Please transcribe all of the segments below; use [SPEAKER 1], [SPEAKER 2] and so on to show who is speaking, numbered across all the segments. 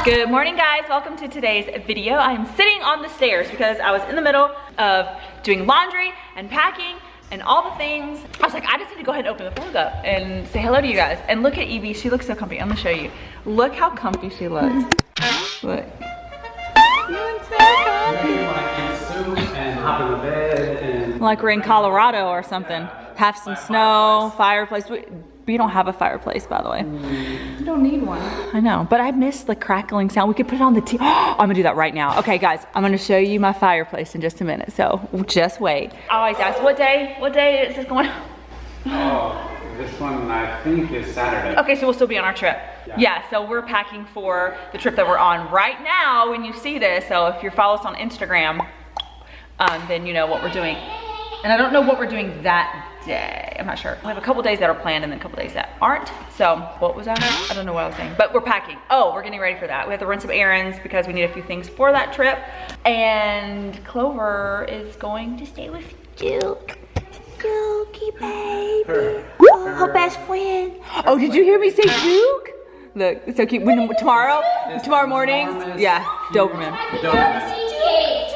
[SPEAKER 1] Good morning, guys. Welcome to today's video. I am sitting on the stairs because I was in the middle of doing laundry and packing and all the things. I was like, I just need to go ahead and open the vlog up and say hello to you guys. And look at Evie, she looks so comfy. I'm gonna show you. Look how comfy she looks. Look. You look so comfy.
[SPEAKER 2] And hop in the bed and
[SPEAKER 1] like we're in Colorado or something. Have some snow, fireplace. We don't have a fireplace, by the way.
[SPEAKER 3] You don't need one.
[SPEAKER 1] I know, but I miss the crackling sound. We could put it on the TV. I'm gonna do that right now. Okay, guys, I'm gonna show you my fireplace in just a minute, so just wait. I always ask, what day is this going on?
[SPEAKER 2] oh, this one I think is Saturday.
[SPEAKER 1] Okay, so we'll still be on our trip. Yeah, so we're packing for the trip that we're on right now when you see this. So if you follow us on Instagram, then you know what we're doing. And I don't know what we're doing that day. I'm not sure. We have a couple days that are planned and then a couple days that aren't. So what was that? I don't know what I was saying, but we're packing. Oh, we're getting ready for that. We have to run some errands because we need a few things for that trip. And Clover is going to stay with Duke. Dukey baby. Her best friend. Oh, did you hear me say Duke? Look, it's so cute. Tomorrow morning, yeah, Doberman.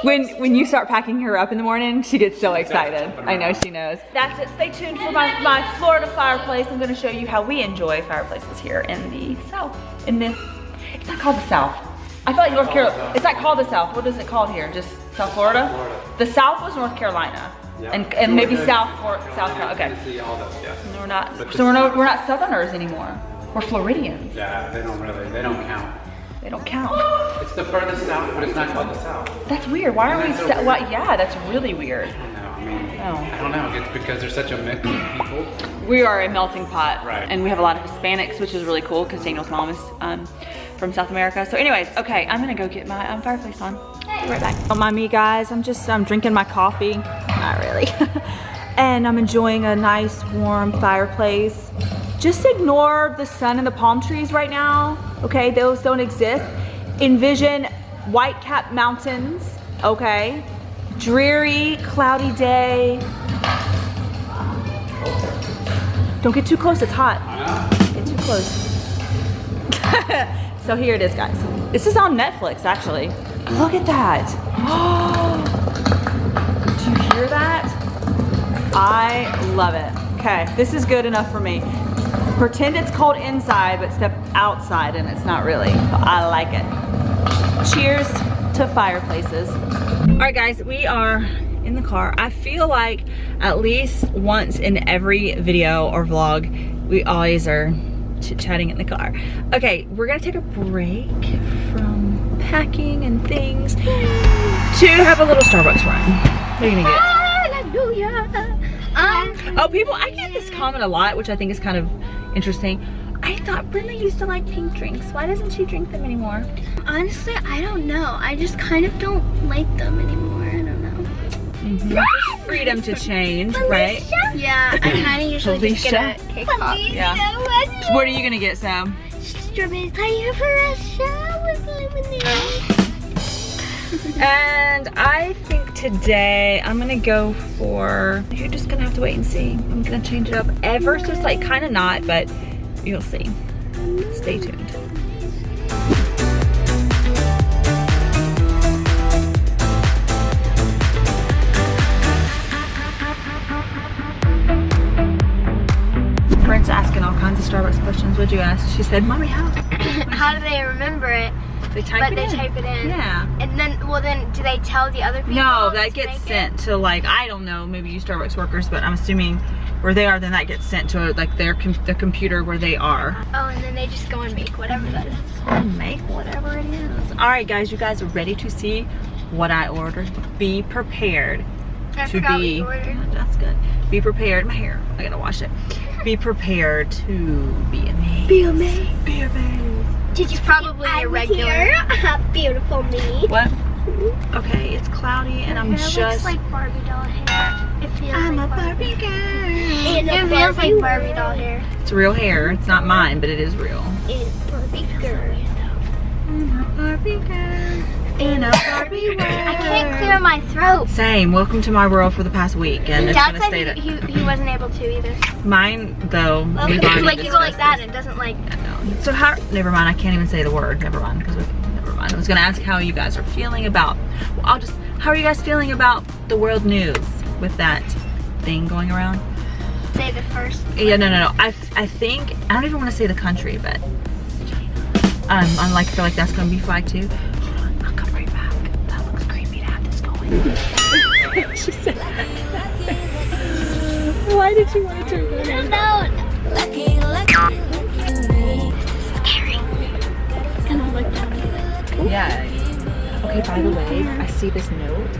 [SPEAKER 1] When you start packing her up in the morning, she gets so excited. I know she knows. That's it. Stay tuned for my Florida fireplace. I'm going to show you how we enjoy fireplaces here in the South. It's not called the South. I feel like North Carolina. It's not called the South. What is it called here? Just South Florida? The South was North Carolina. Yeah. And maybe South Carolina. Okay.
[SPEAKER 2] All those, yeah.
[SPEAKER 1] We're not. So we're not Southerners anymore. We're Floridians.
[SPEAKER 2] Yeah, they don't count.
[SPEAKER 1] They don't count.
[SPEAKER 2] It's the furthest south, but it's not called the South.
[SPEAKER 1] That's weird. Why are we? Yeah, that's really weird.
[SPEAKER 2] I don't know. It's because there's such a mix of people.
[SPEAKER 1] We are a melting pot,
[SPEAKER 2] right? And
[SPEAKER 1] we have a lot of Hispanics, which is really cool because Daniel's mom is from South America. So, anyways, okay, I'm gonna go get my fireplace on. Be right back. Don't mind me, guys. I'm drinking my coffee. Not really. And I'm enjoying a nice warm fireplace. Just ignore the sun and the palm trees right now, okay? Those don't exist. Envision white-capped mountains, okay? Dreary, cloudy day. Don't get too close, it's hot. Get too close. So here it is, guys. This is on Netflix, actually. Look at that. Do you hear that? I love it. Okay, this is good enough for me. Pretend it's cold inside, but step outside and it's not really. I like it. Cheers to fireplaces. All right, guys, we are in the car. I feel like at least once in every video or vlog, we always are chit-chatting in the car. Okay, we're gonna take a break from packing and things to have a little Starbucks run. What are you gonna get? Hallelujah. I get this comment a lot, which I think is kind of interesting. I thought Brinley used to like pink drinks. Why doesn't she drink them anymore?
[SPEAKER 3] Honestly, I don't know. I just kind of don't like them anymore. I don't know.
[SPEAKER 1] Freedom to change, right?
[SPEAKER 3] Yeah, I kind of usually just get a K-pop.
[SPEAKER 1] Yeah. What are you gonna get, Sam?
[SPEAKER 3] Strawberry pie for a shower with lemonade.
[SPEAKER 1] And I think today I'm gonna go for, you're just gonna have to wait and see. I'm gonna change it up ever so slightly, kind of not, but you'll see. Stay tuned. Brent's asking all kinds of Starbucks questions. What'd you ask? She said, Mommy, how
[SPEAKER 3] do they remember it?
[SPEAKER 1] They type
[SPEAKER 3] it in.
[SPEAKER 1] Yeah.
[SPEAKER 3] And then, do they tell the other people?
[SPEAKER 1] No, that gets sent to, like, I don't know, maybe you Starbucks workers, but I'm assuming where they are, then that gets sent to like the computer where they are.
[SPEAKER 3] Oh, and then they just go and make whatever that is.
[SPEAKER 1] Make whatever it is. All right, guys, you guys are ready to see what I ordered? Be prepared
[SPEAKER 3] to be.
[SPEAKER 1] That's good. Be prepared. My hair, I gotta wash it. Be prepared to be amazed.
[SPEAKER 3] Be amazed.
[SPEAKER 1] Be amazed.
[SPEAKER 3] Did you probably a regular? Beautiful me.
[SPEAKER 1] What? Okay, it's cloudy and I'm just
[SPEAKER 3] looks like Barbie doll hair. It feels
[SPEAKER 1] I'm
[SPEAKER 3] like
[SPEAKER 1] a Barbie girl.
[SPEAKER 3] It feels like Barbie doll hair.
[SPEAKER 1] It's real hair. It's not mine, but it is real.
[SPEAKER 3] It's Barbie girl.
[SPEAKER 1] I'm a Barbie girl. In a Barbie world.
[SPEAKER 3] I can't clear my throat.
[SPEAKER 1] Same. Welcome to my world for the past week, and it's
[SPEAKER 3] Dad
[SPEAKER 1] gonna stay
[SPEAKER 3] said
[SPEAKER 1] that.
[SPEAKER 3] he wasn't able to either.
[SPEAKER 1] Mine though.
[SPEAKER 3] Well, like you go like that, and it doesn't like.
[SPEAKER 1] So how? Never mind. I can't even say the word. Never mind, because never mind. I was gonna ask how you guys are feeling about, well, how are you guys feeling about the world news with that thing going around?
[SPEAKER 3] Say the first.
[SPEAKER 1] Yeah, no. I think, I don't even want to say the country, but I feel like that's gonna be flagged too. Hold on, I'll come right back. That looks creepy to have this going. She said, why did you want to turn it on?
[SPEAKER 3] Scary. Kind of like that.
[SPEAKER 1] Yeah. Okay, by the way, I see this note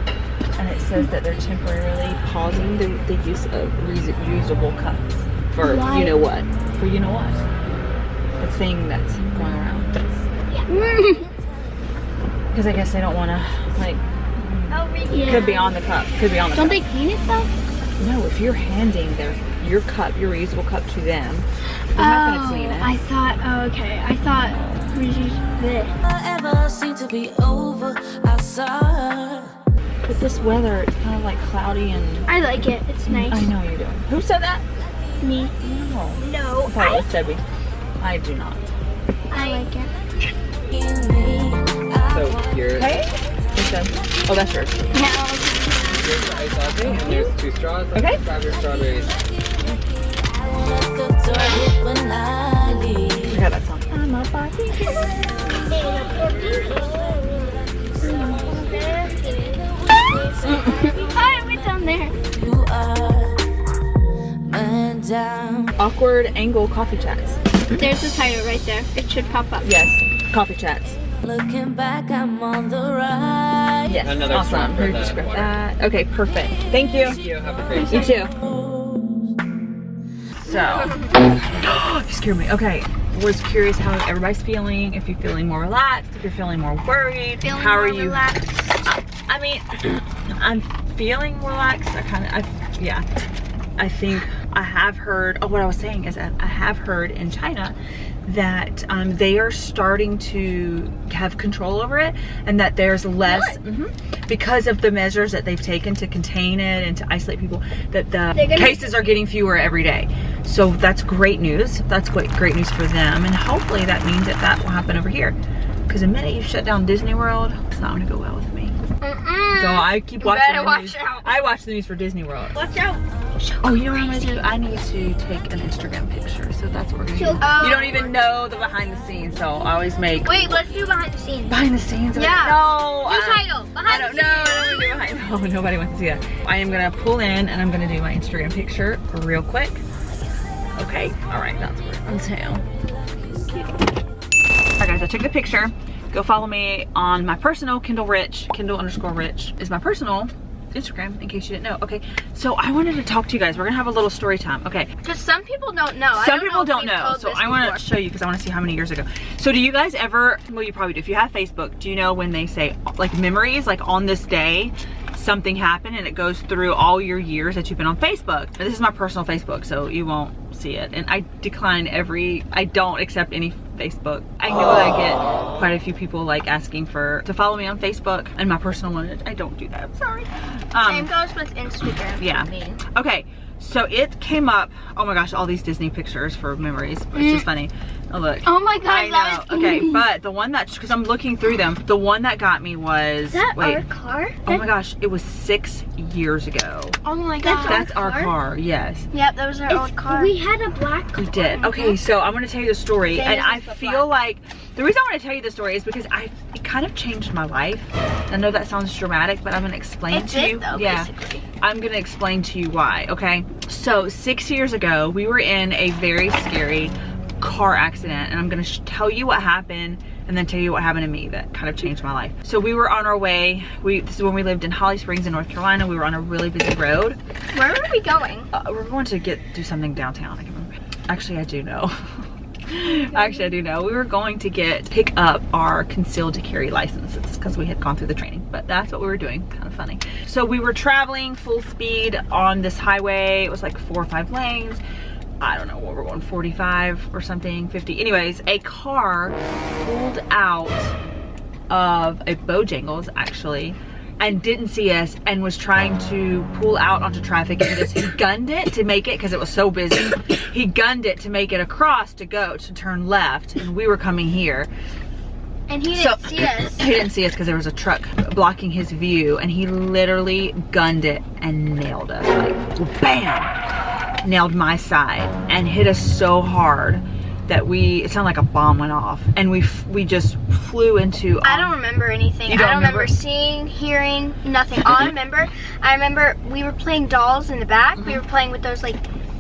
[SPEAKER 1] and it says that they're temporarily pausing the use of reusable cups for
[SPEAKER 3] Why?
[SPEAKER 1] you know what? For you know what? The thing that's going around. Because I guess they don't want to, like, could be on the cup. Could be on the
[SPEAKER 3] Don't
[SPEAKER 1] cup.
[SPEAKER 3] they clean it though?
[SPEAKER 1] No, if you're handing your cup, your reusable cup to them, they're not going to clean it.
[SPEAKER 3] I thought, okay. I thought we used this.
[SPEAKER 4] Ever seem to be over outside.
[SPEAKER 1] With this weather, it's kind of like cloudy and...
[SPEAKER 3] I like it. It's nice.
[SPEAKER 1] I know you do. Who said that?
[SPEAKER 3] Me.
[SPEAKER 1] No.
[SPEAKER 3] No.
[SPEAKER 1] I thought it was Sebi. I do not.
[SPEAKER 3] I like it.
[SPEAKER 2] So yours,
[SPEAKER 1] Hey? Who said? Oh, that's yours.
[SPEAKER 3] No.
[SPEAKER 2] yours is iced latte, and there's 2 straws.
[SPEAKER 1] Okay.
[SPEAKER 2] Grab your strawberries.
[SPEAKER 1] I got that song. I'm a Barbie.
[SPEAKER 3] Hi, we're down there.
[SPEAKER 4] You are man down.
[SPEAKER 1] Awkward angle coffee chats.
[SPEAKER 3] There's the title right there. It should pop up.
[SPEAKER 1] Yes, coffee chats.
[SPEAKER 4] Looking back, I'm on the right.
[SPEAKER 1] Yes,
[SPEAKER 2] Another
[SPEAKER 1] awesome.
[SPEAKER 2] song for
[SPEAKER 1] Here,
[SPEAKER 2] the
[SPEAKER 1] just grab
[SPEAKER 2] water.
[SPEAKER 1] that. Okay, perfect. Thank you.
[SPEAKER 2] Thank you. Have a great
[SPEAKER 1] You
[SPEAKER 2] day.
[SPEAKER 1] too. So, you scared me. Okay, was curious how everybody's feeling. If you're feeling more relaxed, if you're feeling more worried.
[SPEAKER 3] Feeling
[SPEAKER 1] how are
[SPEAKER 3] more
[SPEAKER 1] you?
[SPEAKER 3] relaxed.
[SPEAKER 1] I mean, I'm feeling relaxed. Yeah. I think I have heard, what I was saying is that I have heard in China that they are starting to have control over it, and that there's less, because of the measures that they've taken to contain it and to isolate people, that the cases are getting fewer every day. So that's great news. That's great news for them, and hopefully that means that will happen over here. Because the minute you shut down Disney World, it's not going to go well with me. So I keep watching
[SPEAKER 3] better
[SPEAKER 1] the
[SPEAKER 3] watch
[SPEAKER 1] news.
[SPEAKER 3] out.
[SPEAKER 1] I watch the news for Disney World.
[SPEAKER 3] Watch out.
[SPEAKER 1] Oh, you know what I'm gonna do? I need to take an Instagram picture, so that's what we're gonna do.
[SPEAKER 3] Oh.
[SPEAKER 1] You don't even know the behind the scenes, so I always make
[SPEAKER 3] Wait, let's do behind the scenes.
[SPEAKER 1] behind the scenes.
[SPEAKER 3] Yeah.
[SPEAKER 1] No.
[SPEAKER 3] New title.
[SPEAKER 1] I
[SPEAKER 3] Behind
[SPEAKER 1] don't
[SPEAKER 3] the
[SPEAKER 1] know.
[SPEAKER 3] scenes.
[SPEAKER 1] I don't want to do behind. No, nobody wants to see that. I am gonna pull in and I'm gonna do my Instagram picture real quick. Okay. All right. That's where I'm telling. Alright guys, I took the picture. Go follow me on my personal Kendal Rich. Kendal_Rich is my personal Instagram, in case you didn't know. Okay, so I wanted to talk to you guys. We're gonna have a little story time. Okay.
[SPEAKER 3] Because some people don't know.
[SPEAKER 1] Some people don't know, so I want to show you because I want to see how many years ago. So do you guys ever, well you probably do, if you have Facebook, do you know when they say like memories, like on this day something happened and it goes through all your years that you've been on Facebook? And this is my personal Facebook, so you won't see it. And I decline I don't accept any Facebook. I know that I get quite a few people like asking to follow me on Facebook, and my personal one, I don't do that, I'm sorry.
[SPEAKER 3] Same goes with Instagram.
[SPEAKER 1] Yeah.
[SPEAKER 3] For me.
[SPEAKER 1] Okay, so it came up, oh my gosh, all these Disney pictures for memories. It's just funny. Oh look.
[SPEAKER 3] Oh my gosh,
[SPEAKER 1] I
[SPEAKER 3] that
[SPEAKER 1] know.
[SPEAKER 3] was
[SPEAKER 1] Okay, but the one that, because I'm looking through them, the one that got me was,
[SPEAKER 3] Is that
[SPEAKER 1] wait.
[SPEAKER 3] our car?
[SPEAKER 1] Oh my gosh, it was 6 years ago.
[SPEAKER 3] Oh my god.
[SPEAKER 1] That's our car, yes.
[SPEAKER 3] Yep, that was our old car. We had a black car.
[SPEAKER 1] We did. Okay, so I'm gonna tell you the story,
[SPEAKER 3] Same
[SPEAKER 1] and
[SPEAKER 3] as
[SPEAKER 1] I
[SPEAKER 3] the
[SPEAKER 1] feel like the reason I want to tell you the story is because it kind of changed my life. I know that sounds dramatic, but I'm gonna explain
[SPEAKER 3] It
[SPEAKER 1] to
[SPEAKER 3] did,
[SPEAKER 1] you.
[SPEAKER 3] though,
[SPEAKER 1] Yeah,
[SPEAKER 3] basically.
[SPEAKER 1] I'm gonna explain to you why. Okay, so 6 years ago, we were in a very scary car accident, and I'm gonna tell you what happened and then tell you what happened to me that kind of changed my life. So we were on our way, this is when we lived in Holly Springs in North Carolina. We were on a really busy road.
[SPEAKER 3] Where were we going?
[SPEAKER 1] We're going to do something downtown. I can't remember. Actually, I do know. Actually, I do know. We were going to pick up our concealed to carry licenses because we had gone through the training, but that's what we were doing. Kind of funny. So we were traveling full speed on this highway. It was like 4 or 5 lanes. I don't know what we're going, 45 or something, 50. Anyways, a car pulled out of a Bojangles actually, and didn't see us and was trying to pull out onto traffic, and he gunned it to make it, because it was so busy, he gunned it to make it across to turn left, and we were coming here.
[SPEAKER 3] And he didn't see us.
[SPEAKER 1] He didn't see us because there was a truck blocking his view, and he literally gunned it and nailed us. Like, bam! Nailed my side and hit us so hard that it sounded like a bomb went off, and we just flew into.
[SPEAKER 3] I don't remember anything. I don't remember seeing, hearing, nothing. All I remember we were playing dolls in the back. We were playing with those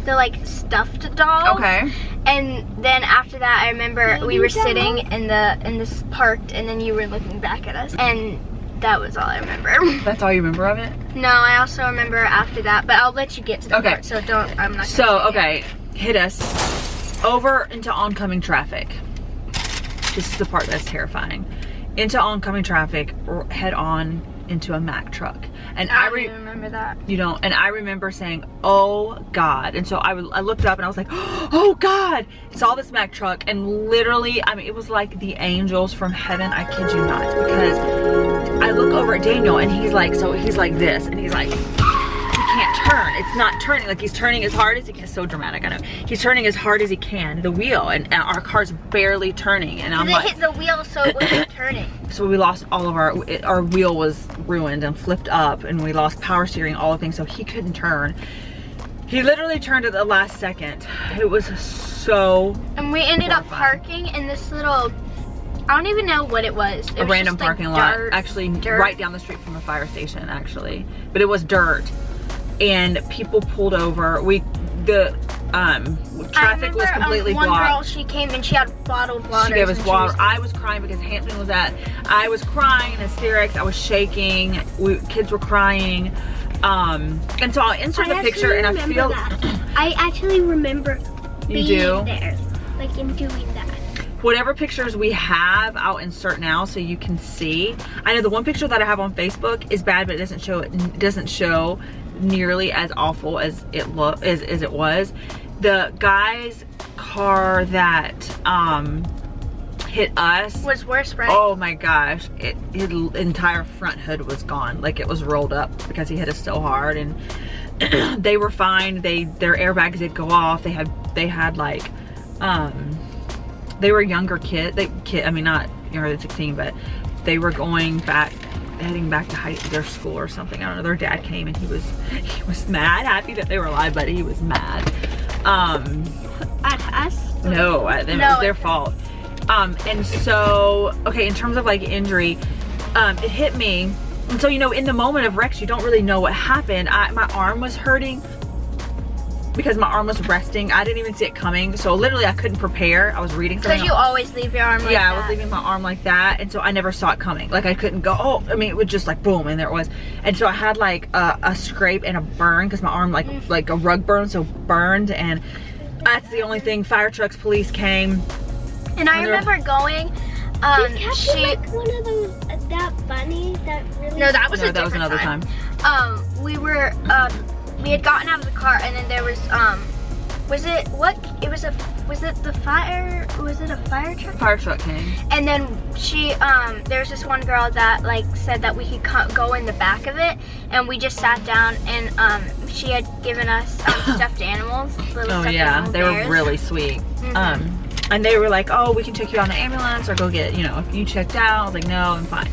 [SPEAKER 3] the stuffed dolls.
[SPEAKER 1] Okay.
[SPEAKER 3] And then after that, I remember we were sitting in this park, and then you were looking back at us, and that was all I remember.
[SPEAKER 1] That's all you remember of it?
[SPEAKER 3] No, I also remember after that, but I'll let you get to the part. So I'm not.
[SPEAKER 1] So okay, hit us over into oncoming traffic. This is the part that's terrifying. Into oncoming traffic, head on into a Mack truck. And I don't even remember that. You don't? And I remember saying, oh God. And so I looked up and I was like, oh God. Saw this Mack truck, and literally, I mean, it was like the angels from heaven. I kid you not. Because I look over at Daniel, and he's like this, and he's like, he can't turn. It's not turning. Like, he's turning as hard as he can. It's so dramatic, I know. He's turning as hard as he can, the wheel, and our car's barely turning. And I'm like,
[SPEAKER 3] hit the wheel, so it wasn't turning.
[SPEAKER 1] So we lost all of our wheel was ruined and flipped up, and we lost power steering, all the things, so he couldn't turn. He literally turned at the last second. It was so
[SPEAKER 3] And we ended up parking in this little, I don't even know what it was. It
[SPEAKER 1] a
[SPEAKER 3] was
[SPEAKER 1] random
[SPEAKER 3] just, like,
[SPEAKER 1] parking lot,
[SPEAKER 3] dirt,
[SPEAKER 1] actually right down the street from a fire station, actually. But it was dirt, and people pulled over. Traffic was completely blocked.
[SPEAKER 3] One girl, she came and she had bottled water.
[SPEAKER 1] She gave us water. I was crying because Hampton was I was crying in hysterics. I was shaking. Kids were crying. And so I'll insert the picture, and I feel
[SPEAKER 3] that. I actually remember being
[SPEAKER 1] do?
[SPEAKER 3] there, like, in doing that.
[SPEAKER 1] Whatever pictures we have, I'll insert now so you can see. I know the one picture that I have on Facebook is bad, but it doesn't show nearly as awful as it was. The guy's car that hit us
[SPEAKER 3] was worse, right?
[SPEAKER 1] Oh my gosh, his entire front hood was gone. Like, it was rolled up because he hit us so hard. And they were fine. Their airbags did go off. They had like they were younger I mean, not younger than 16, but they were heading back to their school or something. I don't know. Their dad came, and he was mad, happy that they were alive, but he was mad.
[SPEAKER 3] At us?
[SPEAKER 1] No, it was their fault. And so, okay, in terms of like injury, it hit me. And so, you know, in the moment of wrecks, you don't really know what happened. My arm was hurting because my arm was resting. I didn't even see it coming. So literally I couldn't prepare. I was reading something.
[SPEAKER 3] Because you always leave your arm like that.
[SPEAKER 1] Yeah, I was leaving my arm like that. And so I never saw it coming. Like, I couldn't go, oh, I mean, it would just like boom, and there it was. And so I had like a scrape and a burn because my arm like a rug burn, so burned. And that's the only thing. Fire trucks, police came.
[SPEAKER 3] And I remember going,
[SPEAKER 5] she like one of those that bunny that really.
[SPEAKER 3] No, that was
[SPEAKER 1] that was another time.
[SPEAKER 3] We were we had gotten out of the car, and then there was was it a fire truck?
[SPEAKER 1] Fire truck came.
[SPEAKER 3] And then there's this one girl that like said that we could go in the back of it, and we just sat down, and she had given us stuffed animals.
[SPEAKER 1] Oh yeah, they were really sweet. And they were like, oh, we can check you out in the ambulance, or go get, you know, if you checked out. I was like, no, I'm fine.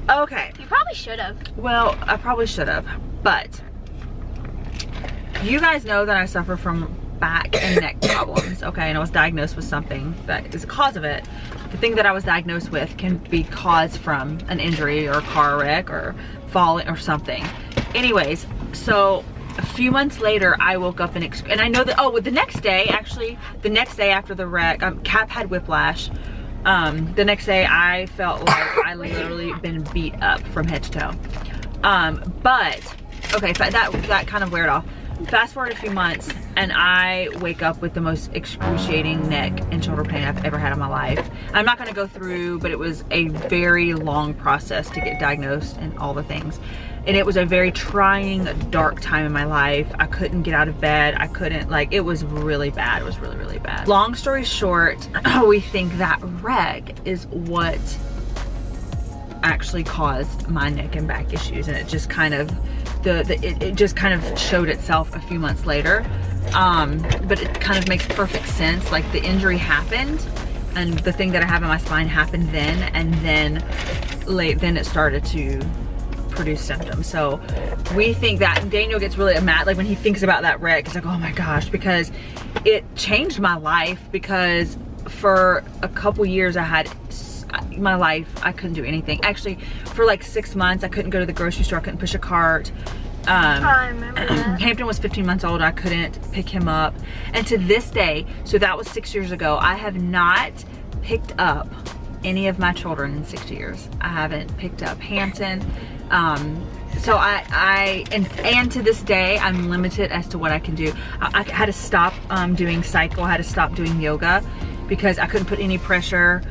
[SPEAKER 1] Okay.
[SPEAKER 3] You probably should have.
[SPEAKER 1] Well, I probably should have, but you guys know that I suffer from back and neck problems, okay? And I was diagnosed with something that is a cause of it. The thing that I was diagnosed with can be caused from an injury or a car wreck or falling or something. Anyways, so a few months later, I woke up and I know that, the next day, actually, the next day after the wreck, Cap had whiplash. The next day, I felt like I literally been beat up from head to toe. But, okay, that kind of weared off. Fast forward a few months, and I wake up with the most excruciating neck and shoulder pain I've ever had in my life. I'm not gonna go through, but it was a very long process to get diagnosed and all the things. And it was a very trying, dark time in my life. I couldn't get out of bed. I couldn't, like, it was really bad. It was really, really bad. Long story short, we think that wreck is what actually caused my neck and back issues, and it just kind of it just kind of showed itself a few months later. But it kind of makes perfect sense. Like, the injury happened, and the thing that I have in my spine happened then, and then it started to produce symptoms. So we think that, and Daniel gets really mad like when he thinks about that wreck. He's like, oh my gosh, because it changed my life, because for a couple years I couldn't do anything. Actually, for like 6 months I couldn't go to the grocery store, I couldn't push a cart.
[SPEAKER 3] I remember that.
[SPEAKER 1] Hampton was 15 months old, I couldn't pick him up. And to this day, so that was 6 years ago, I have not picked up any of my children in 6 years. I haven't picked up Hampton. So and to this day, I'm limited as to what I can do. I had to stop doing cycle, I had to stop doing yoga because I couldn't put any pressure.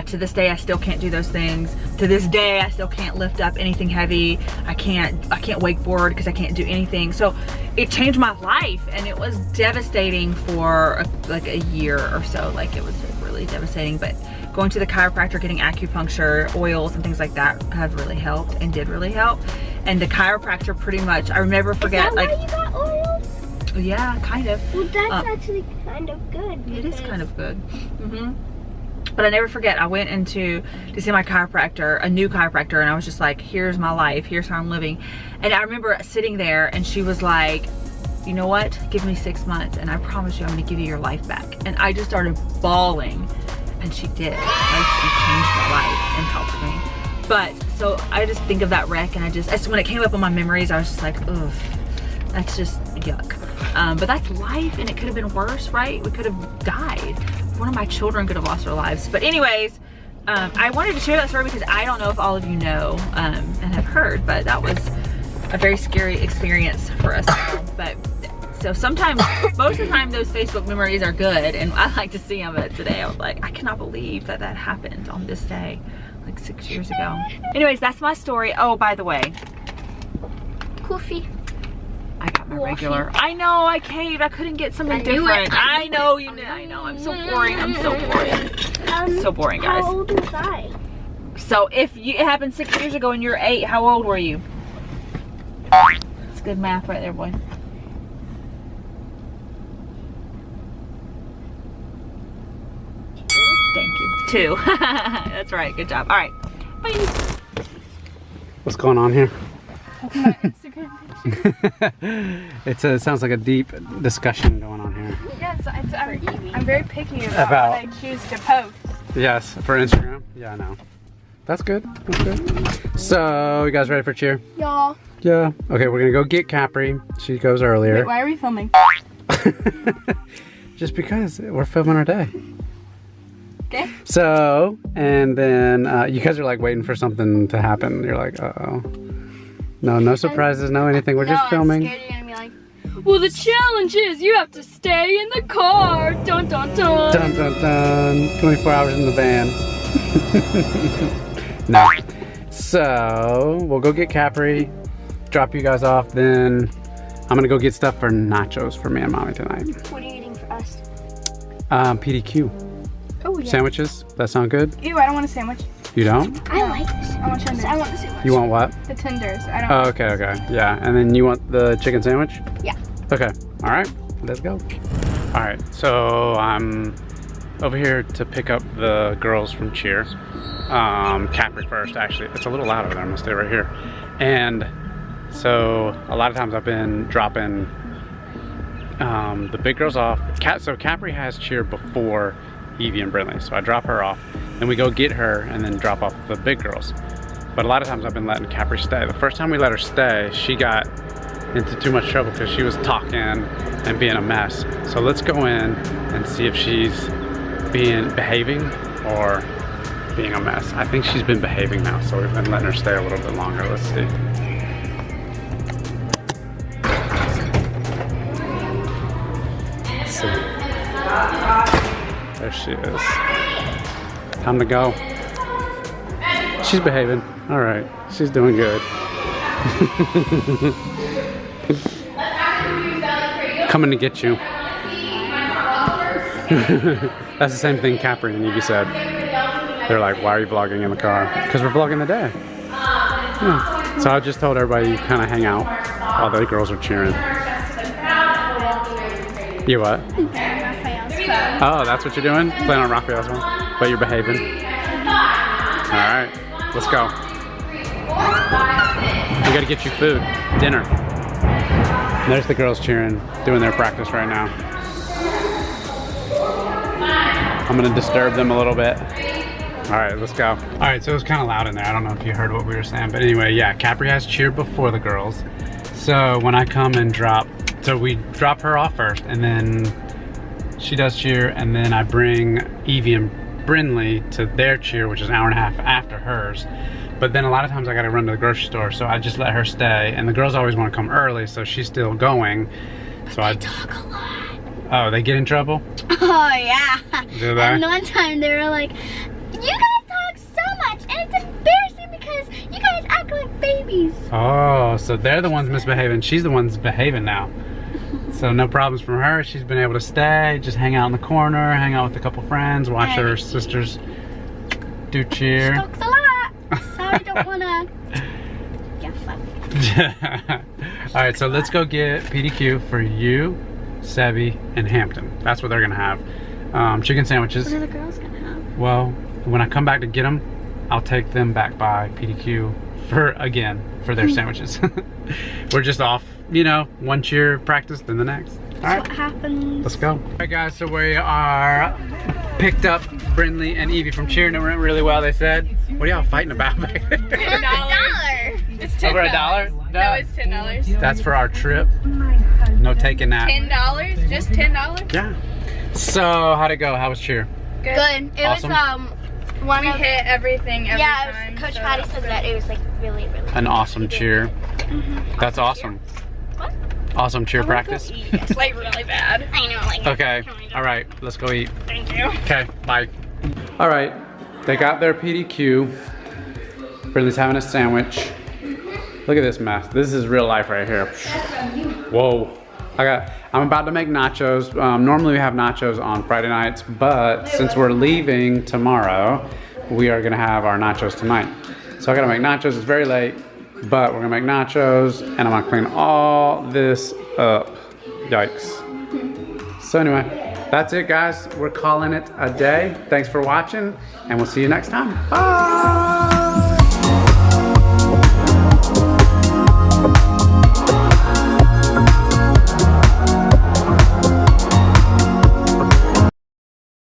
[SPEAKER 1] To this day, I still can't do those things. To this day, I still can't lift up anything heavy. I can't wakeboard because I can't do anything. So it changed my life, and it was devastating for like a year or so. Like, it was really devastating, but going to the chiropractor, getting acupuncture, oils and things like that have really helped and did really help. And the chiropractor pretty much, I never forget.
[SPEAKER 5] Is that why you got oils?
[SPEAKER 1] Yeah, kind of.
[SPEAKER 5] Well, that's actually kind of good.
[SPEAKER 1] It is kind of good. But I never forget, I went to see my chiropractor, a new chiropractor, and I was just like, here's my life, here's how I'm living. And I remember sitting there, and she was like, you know what, give me 6 months and I promise you I'm gonna give you your life back. And I just started bawling, and she did. Like, she changed my life and helped me. But so I just think of that wreck, and when it came up on my memories, I was just like, ugh, that's just yuck. But that's life, and it could have been worse, right? We could have died. One of my children could have lost their lives. But anyways, I wanted to share that story because I don't know if all of you know and have heard, but that was a very scary experience for us all. But so sometimes, most of the time, those Facebook memories are good, and I like to see them. But today I was like, I cannot believe that happened on this day, like 6 years ago. Anyways, that's my story. Oh, by the way,
[SPEAKER 3] Coffee.
[SPEAKER 1] I got my regular. I know, I caved. I couldn't get something different. I know you knew. I know. I'm so boring. I'm so boring. So boring, guys.
[SPEAKER 5] How old was I?
[SPEAKER 1] So if it happened 6 years ago and you're 8, how old were you? That's good math right there, boy. Thank you. 2. That's right. Good job. All right. Bye.
[SPEAKER 2] What's going on here?
[SPEAKER 6] Instagram
[SPEAKER 2] It sounds like a deep discussion going on here.
[SPEAKER 6] Yes, I'm very picky about what I choose to post.
[SPEAKER 2] Yes, for Instagram. Yeah, I know. That's good. That's good. So, you guys ready for cheer?
[SPEAKER 6] Y'all.
[SPEAKER 2] Yeah. Okay, we're gonna go get Kapri. She goes earlier.
[SPEAKER 6] Wait, why are we filming?
[SPEAKER 2] Just because we're filming our day.
[SPEAKER 6] Okay.
[SPEAKER 2] So, and then you guys are like waiting for something to happen. You're like, uh-oh. No surprises, no anything. We're just filming.
[SPEAKER 6] I'm scared you're gonna be like, well, the challenge is you have to stay in the car. Dun dun dun.
[SPEAKER 2] Dun dun dun. 24 hours in the van. No. So, we'll go get Kapri, drop you guys off, then I'm gonna go get stuff for nachos for me and Mommy tonight.
[SPEAKER 3] What are you eating for us?
[SPEAKER 2] PDQ.
[SPEAKER 6] Oh, yeah.
[SPEAKER 2] Sandwiches? That sound good?
[SPEAKER 6] Ew, I don't want a sandwich.
[SPEAKER 2] You don't?
[SPEAKER 5] I like this.
[SPEAKER 6] I want tenders.
[SPEAKER 3] I want the sandwich.
[SPEAKER 2] You want what?
[SPEAKER 6] The tenders. I don't.
[SPEAKER 2] Oh, okay, okay. Yeah, and then you want the chicken sandwich?
[SPEAKER 6] Yeah.
[SPEAKER 2] Okay, all right, let's go. All right, so I'm over here to pick up the girls from cheer. Kapri first, actually. It's a little loud over there, I'm gonna stay right here. And so a lot of times I've been dropping the big girls off. So Kapri has cheer before Evie and Brinley, so I drop her off, then we go get her and then drop off the big girls. But a lot of times I've been letting Kapri stay. The first time we let her stay, she got into too much trouble because she was talking and being a mess. So let's go in and see if she's behaving or being a mess. I think she's been behaving now, so we've been letting her stay a little bit longer. Let's see. Let's see. There she is. Time to go. She's behaving. All right. She's doing good. Coming to get you. That's the same thing Kapri and Evie said. They're like, why are you vlogging in the car? Because we're vlogging the day. Yeah. So I just told everybody you kind of hang out while the girls are cheering. You what? Oh, that's what you're doing? Playing on Raphael's one? but you're behaving. All right, let's go. We gotta get you food, dinner. And there's the girls cheering, doing their practice right now. I'm gonna disturb them a little bit. All right, let's go. All right, so it was kind of loud in there. I don't know if you heard what we were saying, but anyway, yeah, Kapri has cheer before the girls. So when I come and drop, so we drop her off first, and then she does cheer, and then I bring Evie and Brinley to their cheer, which is an hour and a half after hers. But then a lot of times I gotta run to the grocery store, so I just let her stay. And the girls always wanna come early, so she's still going. So I talk a lot. Oh, they get in trouble?
[SPEAKER 3] Oh yeah.
[SPEAKER 2] Do they?
[SPEAKER 3] And one time they were like, you guys talk so much and it's embarrassing because you guys act like babies.
[SPEAKER 2] Oh, so they're the ones misbehaving. She's the one's behaving now. So no problems from her. She's been able to stay, just hang out in the corner, hang out with a couple friends, watch her sisters do cheer.
[SPEAKER 3] She talks a lot. Sorry, don't wanna. Yeah, fuck.
[SPEAKER 2] Alright, so let's go get PDQ for you, Sebi, and Hampton. That's what they're gonna have. Chicken sandwiches.
[SPEAKER 3] What are the girls gonna have?
[SPEAKER 2] Well, when I come back to get them, I'll take them back by PDQ for their sandwiches. We're just off, you know, one cheer practice, then the next. All right,
[SPEAKER 3] What happens?
[SPEAKER 2] let's go. All right, guys, so we are picked up Brinley and Evie from cheer, and it went really well, they said. What are y'all fighting about back there?
[SPEAKER 3] $1.
[SPEAKER 6] It's $10.
[SPEAKER 2] Over $1?
[SPEAKER 6] No, it's $10.
[SPEAKER 2] That's for our trip. No taking that.
[SPEAKER 6] $10? Just $10?
[SPEAKER 2] Yeah. So, how'd it go? How was cheer?
[SPEAKER 3] Good. It
[SPEAKER 2] Awesome.
[SPEAKER 3] was one
[SPEAKER 6] We
[SPEAKER 3] of
[SPEAKER 6] hit everything every
[SPEAKER 3] yeah.
[SPEAKER 6] time.
[SPEAKER 3] It was, Coach
[SPEAKER 6] so
[SPEAKER 3] Patty
[SPEAKER 6] that was
[SPEAKER 3] said
[SPEAKER 6] great.
[SPEAKER 3] that it was like really.
[SPEAKER 2] An awesome cheer. That's awesome.
[SPEAKER 3] What?
[SPEAKER 2] Awesome cheer practice.
[SPEAKER 6] It's like really bad.
[SPEAKER 3] I know, like.
[SPEAKER 2] Okay. All right. Let's go eat.
[SPEAKER 6] Thank you.
[SPEAKER 2] Okay. Bye. All right. They got their PDQ. Brinley's having a sandwich. Look at this mess. This is real life right here. Whoa. I'm about to make nachos. Normally we have nachos on Friday nights, but since we're leaving tomorrow, we are gonna have our nachos tonight. So I gotta make nachos. It's very late, but we're gonna make nachos, and I'm gonna clean all this up. Yikes. So anyway, that's it, guys. We're calling it a day. Thanks for watching, and we'll see you next time. Bye.